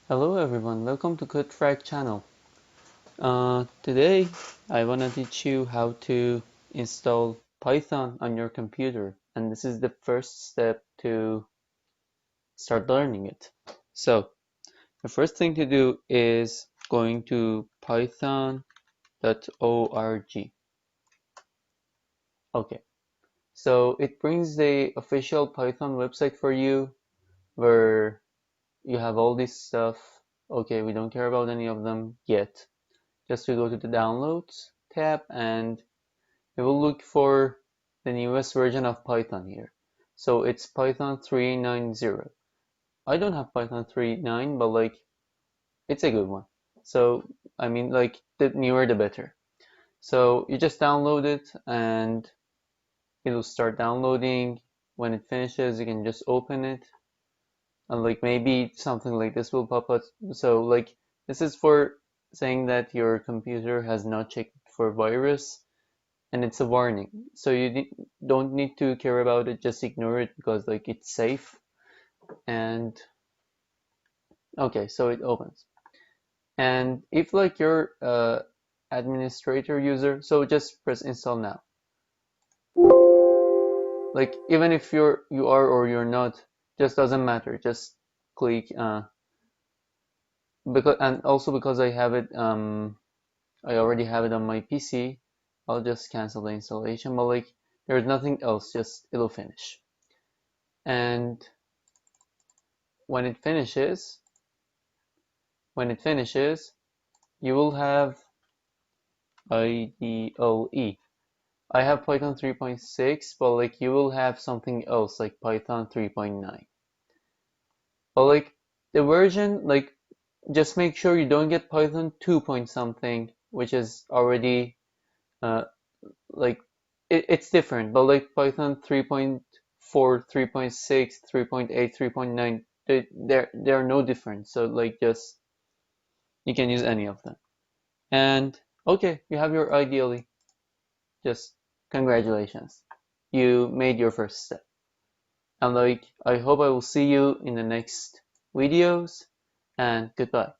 Hello everyone, welcome to CodeFrag channel. Today I want to teach you how to install Python on your computer, and this is the first step to start learning it. So the first thing to do is going to python.org. Okay, so it brings the official Python website for you where you have all this stuff. Okay, we don't care about any of them yet. Just to go to the downloads tab and we will look for the newest version of Python here. So it's Python 3.9.0. I don't have Python 3.9, but like it's a good one. So I mean like the newer the better. So you just download it and it'll start downloading. When it finishes, you can just open it and like maybe something like this will pop up. So like this is for saying that your computer has not checked for virus and it's a warning. So you don't need to care about it, just ignore it because like it's safe. And okay, so it opens. And if like you're administrator user, so just press install now. Like even if you are or you're not, just doesn't matter. Just click because and also because I have it I already have it on my PC, I'll just cancel the installation, but like there's nothing else, just it'll finish. And when it finishes, you will have IDLE. I have Python 3.6, but like you will have something else like Python 3.9. But like the version, like just make sure you don't get Python 2 point something, which is already uh, like it's different. But like Python 3.4, 3.6, 3.8, 3.9, they're no different. So like just you can use any of them. And okay, you have your IDLE. Just congratulations. You made your first step. And like I hope I will see you in the next videos and goodbye.